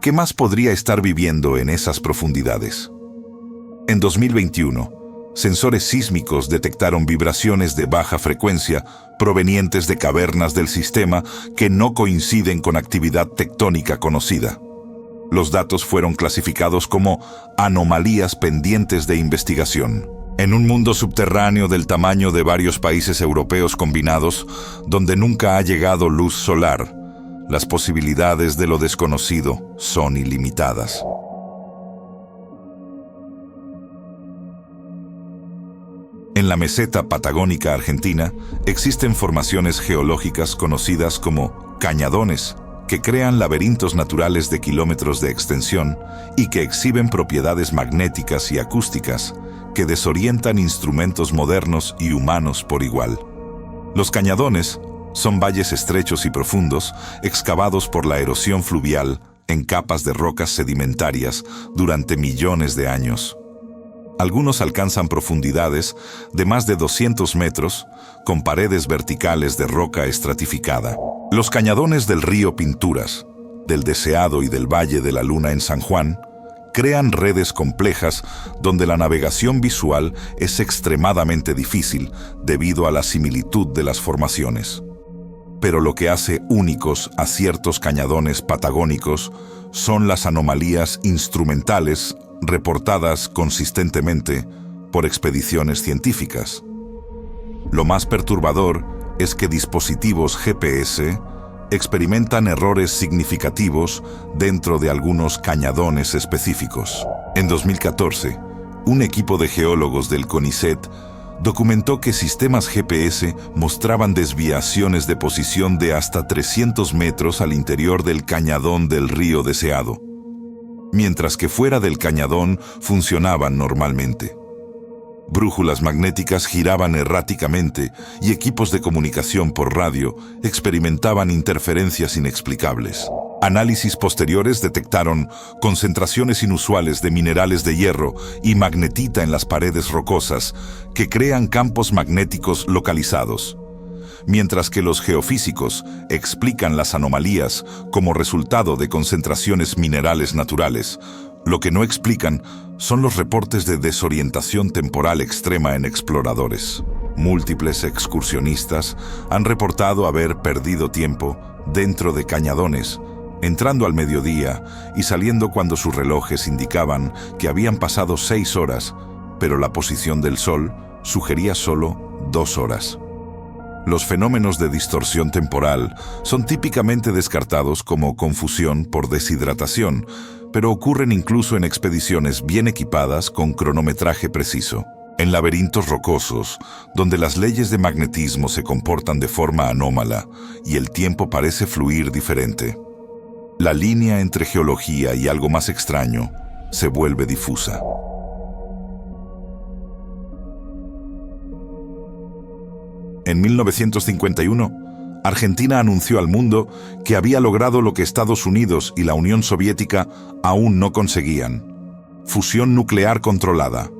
A: ¿qué más podría estar viviendo en esas profundidades? En 2021, sensores sísmicos detectaron vibraciones de baja frecuencia provenientes de cavernas del sistema que no coinciden con actividad tectónica conocida. Los datos fueron clasificados como anomalías pendientes de investigación. En un mundo subterráneo del tamaño de varios países europeos combinados, donde nunca ha llegado luz solar, las posibilidades de lo desconocido son ilimitadas. En la meseta patagónica argentina existen formaciones geológicas conocidas como cañadones, que crean laberintos naturales de kilómetros de extensión y que exhiben propiedades magnéticas y acústicas que desorientan instrumentos modernos y humanos por igual. Los cañadones son valles estrechos y profundos, excavados por la erosión fluvial en capas de rocas sedimentarias durante millones de años. Algunos alcanzan profundidades de más de 200 metros, con paredes verticales de roca estratificada. Los cañadones del río Pinturas, del Deseado y del Valle de la Luna en San Juan crean redes complejas donde la navegación visual es extremadamente difícil debido a la similitud de las formaciones. Pero lo que hace únicos a ciertos cañadones patagónicos son las anomalías instrumentales reportadas consistentemente por expediciones científicas. Lo más perturbador es que dispositivos GPS experimentan errores significativos dentro de algunos cañadones específicos. En 2014, un equipo de geólogos del CONICET documentó que sistemas GPS mostraban desviaciones de posición de hasta 300 metros al interior del cañadón del río deseado, mientras que fuera del cañadón funcionaban normalmente. Brújulas magnéticas giraban erráticamente y equipos de comunicación por radio experimentaban interferencias inexplicables. Análisis posteriores detectaron concentraciones inusuales de minerales de hierro y magnetita en las paredes rocosas que crean campos magnéticos localizados, mientras que los geofísicos explican las anomalías como resultado de concentraciones minerales naturales. Lo que no explican son los reportes de desorientación temporal extrema en exploradores. Múltiples excursionistas han reportado haber perdido tiempo dentro de cañadones, entrando al mediodía y saliendo cuando sus relojes indicaban que habían pasado 6 horas, pero la posición del sol sugería solo 2 horas. Los fenómenos de distorsión temporal son típicamente descartados como confusión por deshidratación, pero ocurren incluso en expediciones bien equipadas con cronometraje preciso. En laberintos rocosos, donde las leyes de magnetismo se comportan de forma anómala y el tiempo parece fluir diferente, la línea entre geología y algo más extraño se vuelve difusa. En 1951, Argentina anunció al mundo que había logrado lo que Estados Unidos y la Unión Soviética aún no conseguían: fusión nuclear controlada.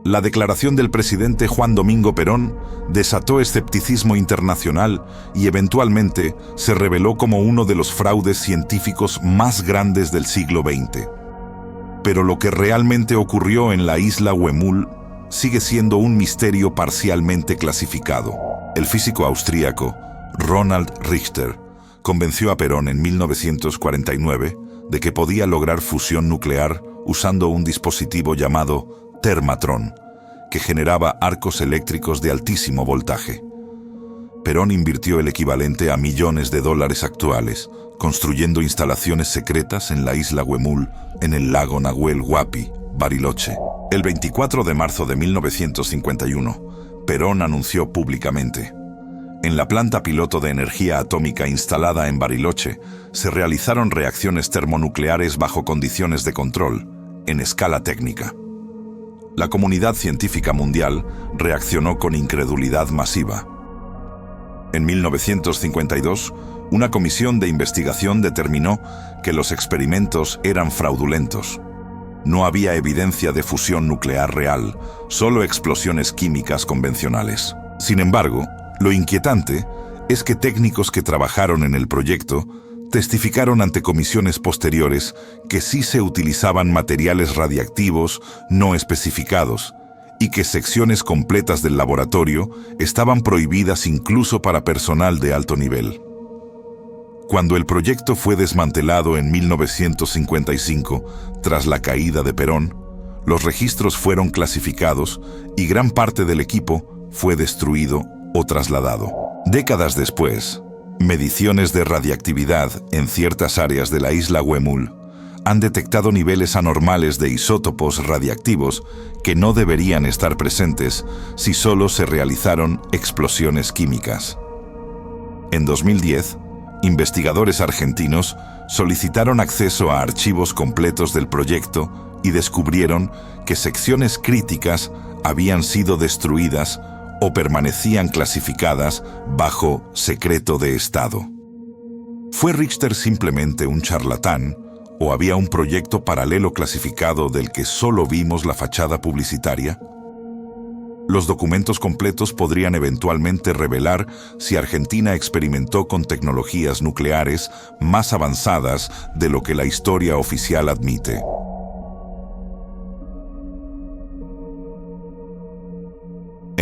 A: La declaración del presidente Juan Domingo Perón desató escepticismo internacional y eventualmente se reveló como uno de los fraudes científicos más grandes del siglo XX. Pero lo que realmente ocurrió en la isla Huemul sigue siendo un misterio parcialmente clasificado. El físico austríaco Ronald Richter convenció a Perón en 1949 de que podía lograr fusión nuclear usando un dispositivo llamado Termatron, que generaba arcos eléctricos de altísimo voltaje. Perón invirtió el equivalente a millones de dólares actuales, construyendo instalaciones secretas en la isla Huemul, en el lago Nahuel Huapi, Bariloche. El 24 de marzo de 1951, Perón anunció públicamente: en la planta piloto de energía atómica instalada en Bariloche, se realizaron reacciones termonucleares bajo condiciones de control, en escala técnica. La comunidad científica mundial reaccionó con incredulidad masiva. En 1952, una comisión de investigación determinó que los experimentos eran fraudulentos. No había evidencia de fusión nuclear real, solo explosiones químicas convencionales. Sin embargo, lo inquietante es que técnicos que trabajaron en el proyecto testificaron ante comisiones posteriores que sí se utilizaban materiales radiactivos no especificados y que secciones completas del laboratorio estaban prohibidas incluso para personal de alto nivel. Cuando el proyecto fue desmantelado en 1955, tras la caída de Perón, los registros fueron clasificados y gran parte del equipo fue destruido o trasladado. Décadas después, mediciones de radiactividad en ciertas áreas de la isla Huemul han detectado niveles anormales de isótopos radiactivos que no deberían estar presentes si solo se realizaron explosiones químicas. En 2010, investigadores argentinos solicitaron acceso a archivos completos del proyecto y descubrieron que secciones críticas habían sido destruidas o permanecían clasificadas bajo secreto de Estado. ¿Fue Richter simplemente un charlatán o había un proyecto paralelo clasificado del que solo vimos la fachada publicitaria? Los documentos completos podrían eventualmente revelar si Argentina experimentó con tecnologías nucleares más avanzadas de lo que la historia oficial admite.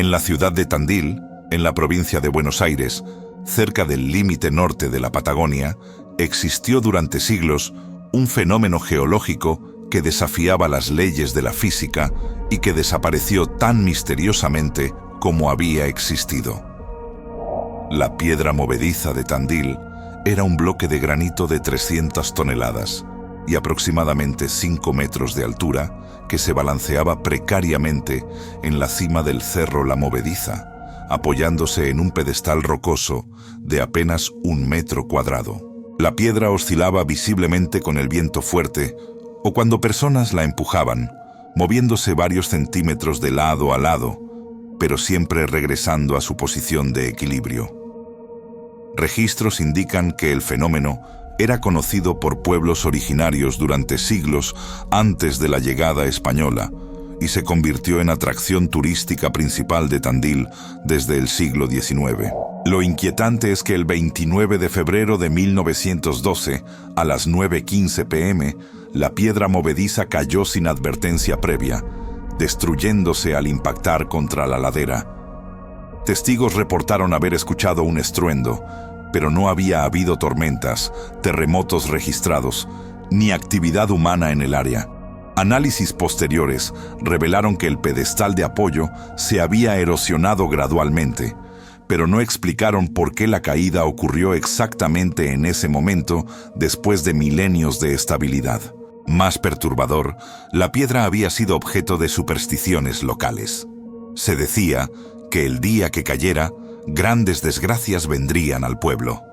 A: En la ciudad de Tandil, en la provincia de Buenos Aires, cerca del límite norte de la Patagonia, existió durante siglos un fenómeno geológico que desafiaba las leyes de la física y que desapareció tan misteriosamente como había existido. La piedra movediza de Tandil era un bloque de granito de 300 toneladas y aproximadamente 5 metros de altura que se balanceaba precariamente en la cima del cerro La Movediza, apoyándose en un pedestal rocoso de apenas 1 metro cuadrado. La piedra oscilaba visiblemente con el viento fuerte o cuando personas la empujaban, moviéndose varios centímetros de lado a lado, pero siempre regresando a su posición de equilibrio. Registros indican que el fenómeno era conocido por pueblos originarios durante siglos antes de la llegada española y se convirtió en atracción turística principal de Tandil desde el siglo XIX. Lo inquietante es que el 29 de febrero de 1912, a las 9:15 p.m., la piedra movediza cayó sin advertencia previa, destruyéndose al impactar contra la ladera. Testigos reportaron haber escuchado un estruendo, pero no había habido tormentas, terremotos registrados, ni actividad humana en el área. Análisis posteriores revelaron que el pedestal de apoyo se había erosionado gradualmente, pero no explicaron por qué la caída ocurrió exactamente en ese momento después de milenios de estabilidad. Más perturbador, la piedra había sido objeto de supersticiones locales. Se decía que el día que cayera, grandes desgracias vendrían al pueblo.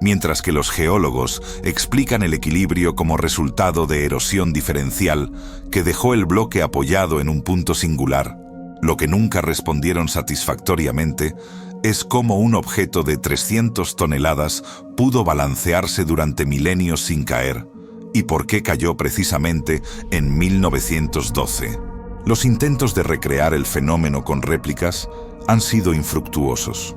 A: Mientras que los geólogos explican el equilibrio como resultado de erosión diferencial que dejó el bloque apoyado en un punto singular, lo que nunca respondieron satisfactoriamente es cómo un objeto de 300 toneladas pudo balancearse durante milenios sin caer y por qué cayó precisamente en 1912. Los intentos de recrear el fenómeno con réplicas han sido infructuosos.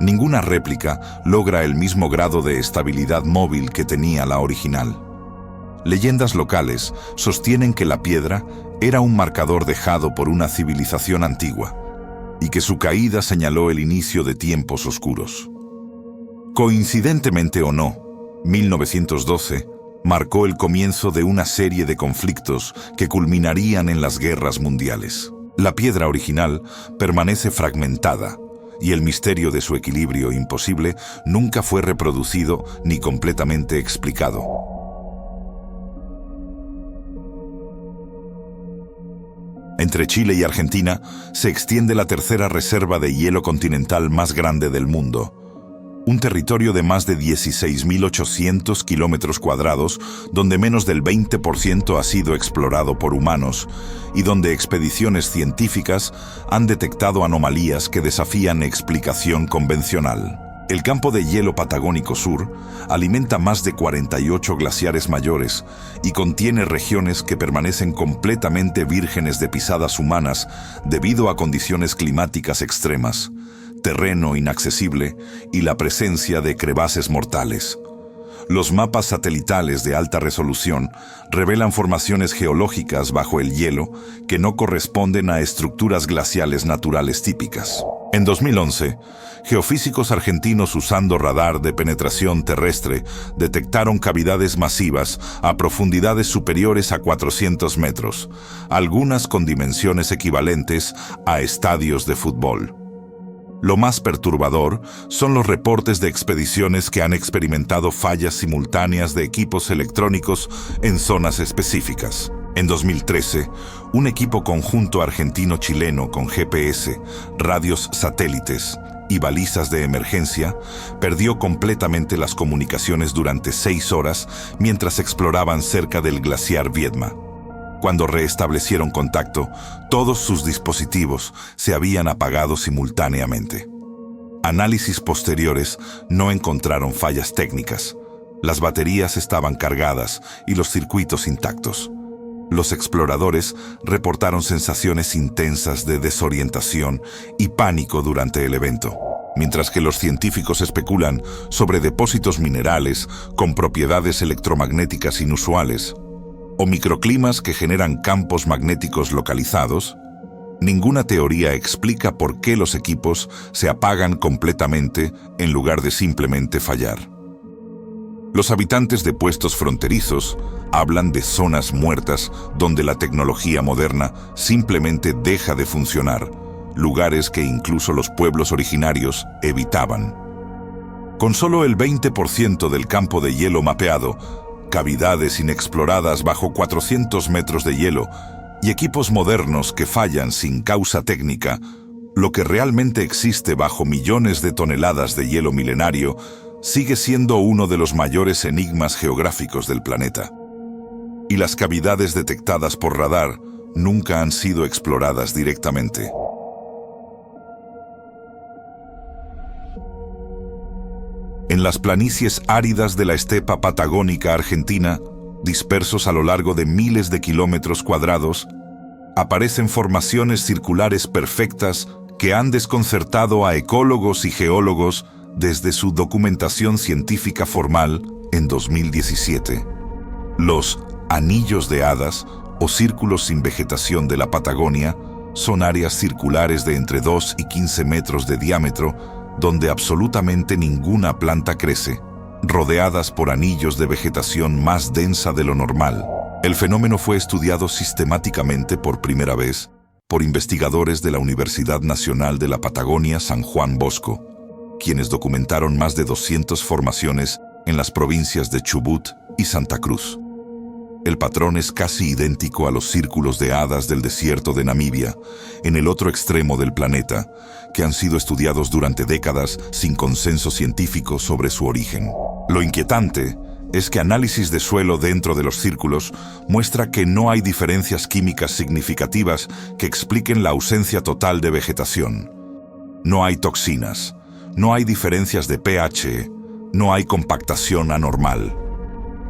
A: Ninguna réplica logra el mismo grado de estabilidad móvil que tenía la original. Leyendas locales sostienen que la piedra era un marcador dejado por una civilización antigua y que su caída señaló el inicio de tiempos oscuros. Coincidentemente o no, 1912 marcó el comienzo de una serie de conflictos que culminarían en las guerras mundiales. La piedra original permanece fragmentada y el misterio de su equilibrio imposible nunca fue reproducido ni completamente explicado. Entre Chile y Argentina se extiende la tercera reserva de hielo continental más grande del mundo, un territorio de más de 16.800 kilómetros cuadrados, donde menos del 20% ha sido explorado por humanos y donde expediciones científicas han detectado anomalías que desafían explicación convencional. El campo de hielo patagónico sur alimenta más de 48 glaciares mayores y contiene regiones que permanecen completamente vírgenes de pisadas humanas debido a condiciones climáticas extremas, terreno inaccesible y la presencia de crevaces mortales. Los mapas satelitales de alta resolución revelan formaciones geológicas bajo el hielo que no corresponden a estructuras glaciales naturales típicas. En 2011, geofísicos argentinos usando radar de penetración terrestre detectaron cavidades masivas a profundidades superiores a 400 metros, algunas con dimensiones equivalentes a estadios de fútbol. Lo más perturbador son los reportes de expediciones que han experimentado fallas simultáneas de equipos electrónicos en zonas específicas. En 2013, un equipo conjunto argentino-chileno con GPS, radios satélites y balizas de emergencia perdió completamente las comunicaciones durante 6 horas mientras exploraban cerca del glaciar Viedma. Cuando restablecieron contacto, todos sus dispositivos se habían apagado simultáneamente. Análisis posteriores no encontraron fallas técnicas. Las baterías estaban cargadas y los circuitos intactos. Los exploradores reportaron sensaciones intensas de desorientación y pánico durante el evento, mientras que los científicos especulan sobre depósitos minerales con propiedades electromagnéticas inusuales o microclimas que generan campos magnéticos localizados. Ninguna teoría explica por qué los equipos se apagan completamente en lugar de simplemente fallar. Los habitantes de puestos fronterizos hablan de zonas muertas donde la tecnología moderna simplemente deja de funcionar, lugares que incluso los pueblos originarios evitaban. Con solo el 20% del campo de hielo mapeado, cavidades inexploradas bajo 400 metros de hielo y equipos modernos que fallan sin causa técnica, lo que realmente existe bajo millones de toneladas de hielo milenario sigue siendo uno de los mayores enigmas geográficos del planeta. Y las cavidades detectadas por radar nunca han sido exploradas directamente. En las planicies áridas de la estepa patagónica argentina, dispersos a lo largo de miles de kilómetros cuadrados, aparecen formaciones circulares perfectas que han desconcertado a ecólogos y geólogos desde su documentación científica formal en 2017. Los anillos de hadas o círculos sin vegetación de la Patagonia son áreas circulares de entre 2 y 15 metros de diámetro donde absolutamente ninguna planta crece, rodeadas por anillos de vegetación más densa de lo normal. El fenómeno fue estudiado sistemáticamente por primera vez por investigadores de la Universidad Nacional de la Patagonia San Juan Bosco, quienes documentaron más de 200 formaciones en las provincias de Chubut y Santa Cruz. El patrón es casi idéntico a los círculos de hadas del desierto de Namibia, en el otro extremo del planeta, que han sido estudiados durante décadas sin consenso científico sobre su origen. Lo inquietante es que análisis de suelo dentro de los círculos muestra que no hay diferencias químicas significativas que expliquen la ausencia total de vegetación. No hay toxinas, no hay diferencias de pH, no hay compactación anormal.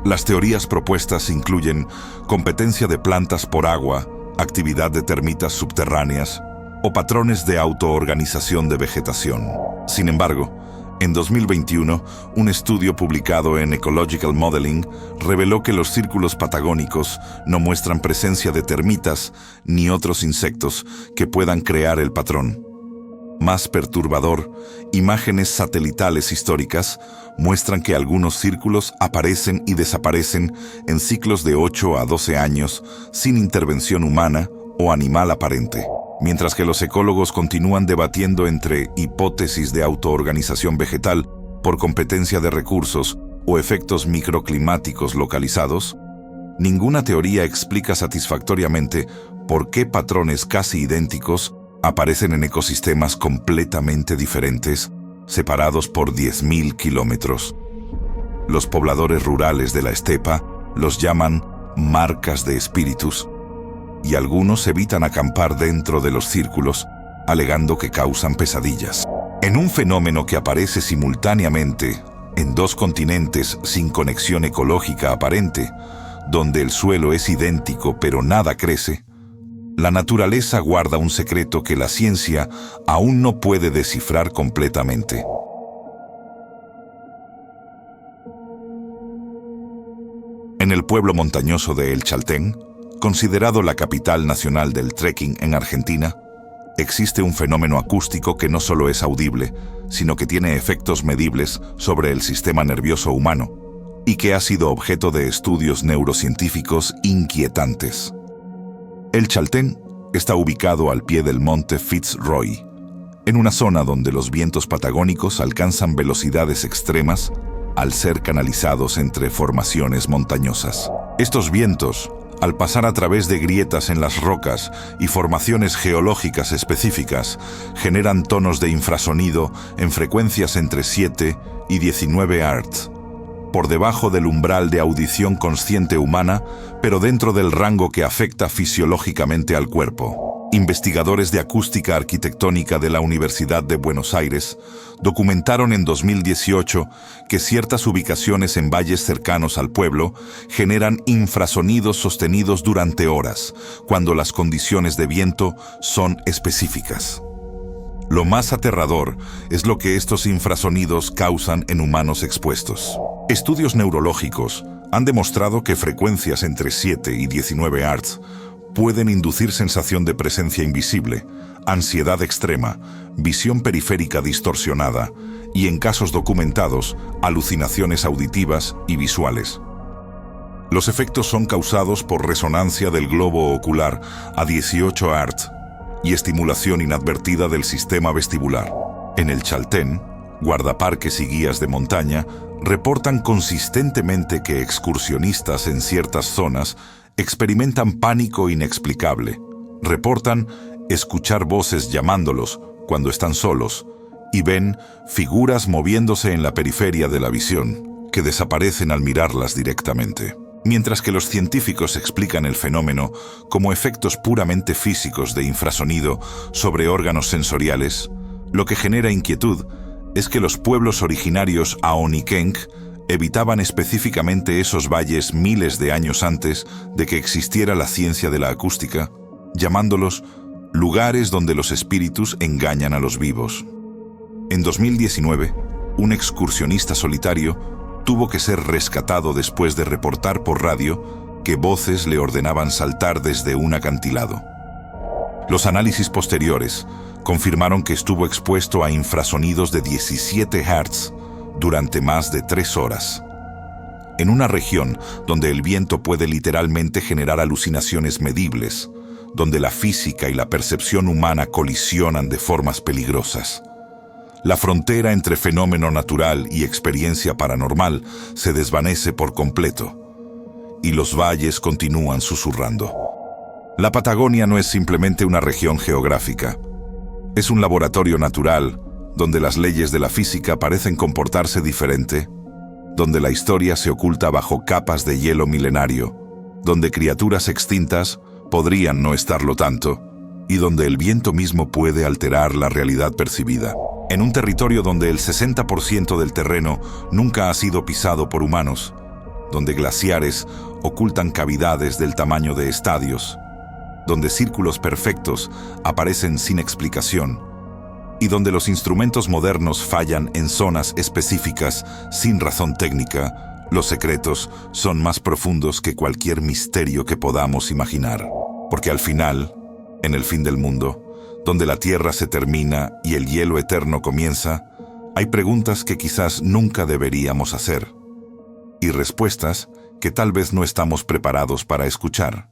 A: Las teorías propuestas incluyen competencia de plantas por agua, actividad de termitas subterráneas o patrones de autoorganización de vegetación. Sin embargo, en 2021, un estudio publicado en Ecological Modeling reveló que los círculos patagónicos no muestran presencia de termitas ni otros insectos que puedan crear el patrón. Más perturbador, imágenes satelitales históricas muestran que algunos círculos aparecen y desaparecen en ciclos de 8 a 12 años sin intervención humana o animal aparente. Mientras que los ecólogos continúan debatiendo entre hipótesis de autoorganización vegetal por competencia de recursos o efectos microclimáticos localizados, ninguna teoría explica satisfactoriamente por qué patrones casi idénticos aparecen en ecosistemas completamente diferentes, separados por 10.000 kilómetros. Los pobladores rurales de la estepa los llaman marcas de espíritus, y algunos evitan acampar dentro de los círculos, alegando que causan pesadillas. En un fenómeno que aparece simultáneamente en dos continentes sin conexión ecológica aparente, donde el suelo es idéntico pero nada crece, la naturaleza guarda un secreto que la ciencia aún no puede descifrar completamente. En el pueblo montañoso de El Chaltén, considerado la capital nacional del trekking en Argentina, existe un fenómeno acústico que no solo es audible, sino que tiene efectos medibles sobre el sistema nervioso humano y que ha sido objeto de estudios neurocientíficos inquietantes. El Chaltén está ubicado al pie del monte Fitzroy, en una zona donde los vientos patagónicos alcanzan velocidades extremas al ser canalizados entre formaciones montañosas. Estos vientos, al pasar a través de grietas en las rocas y formaciones geológicas específicas, generan tonos de infrasonido en frecuencias entre 7 y 19 Hz, por debajo del umbral de audición consciente humana, pero dentro del rango que afecta fisiológicamente al cuerpo. Investigadores de acústica arquitectónica de la Universidad de Buenos Aires documentaron en 2018 que ciertas ubicaciones en valles cercanos al pueblo generan infrasonidos sostenidos durante horas, cuando las condiciones de viento son específicas. Lo más aterrador es lo que estos infrasonidos causan en humanos expuestos. Estudios neurológicos han demostrado que frecuencias entre 7 y 19 Hz Pueden inducir sensación de presencia invisible, ansiedad extrema, visión periférica distorsionada y, en casos documentados, alucinaciones auditivas y visuales. Los efectos son causados por resonancia del globo ocular a 18 Hz y estimulación inadvertida del sistema vestibular. En el Chaltén, guardaparques y guías de montaña reportan consistentemente que excursionistas en ciertas zonas experimentan pánico inexplicable. Reportan escuchar voces llamándolos cuando están solos y ven figuras moviéndose en la periferia de la visión, que desaparecen al mirarlas directamente. Mientras que los científicos explican el fenómeno como efectos puramente físicos de infrasonido sobre órganos sensoriales, lo que genera inquietud es que los pueblos originarios Aonikenk evitaban específicamente esos valles miles de años antes de que existiera la ciencia de la acústica, llamándolos lugares donde los espíritus engañan a los vivos. En 2019, un excursionista solitario tuvo que ser rescatado después de reportar por radio que voces le ordenaban saltar desde un acantilado. Los análisis posteriores confirmaron que estuvo expuesto a infrasonidos de 17 Hz durante más de 3 horas. En una región donde el viento puede literalmente generar alucinaciones medibles, donde la física y la percepción humana colisionan de formas peligrosas. La frontera entre fenómeno natural y experiencia paranormal se desvanece por completo, y los valles continúan susurrando. La Patagonia no es simplemente una región geográfica. Es un laboratorio natural donde las leyes de la física parecen comportarse diferente, donde la historia se oculta bajo capas de hielo milenario, donde criaturas extintas podrían no estarlo tanto, y donde el viento mismo puede alterar la realidad percibida. En un territorio donde el 60% del terreno nunca ha sido pisado por humanos, donde glaciares ocultan cavidades del tamaño de estadios, donde círculos perfectos aparecen sin explicación, y donde los instrumentos modernos fallan en zonas específicas sin razón técnica, los secretos son más profundos que cualquier misterio que podamos imaginar. Porque al final, en el fin del mundo, donde la Tierra se termina y el hielo eterno comienza, hay preguntas que quizás nunca deberíamos hacer, y respuestas que tal vez no estamos preparados para escuchar.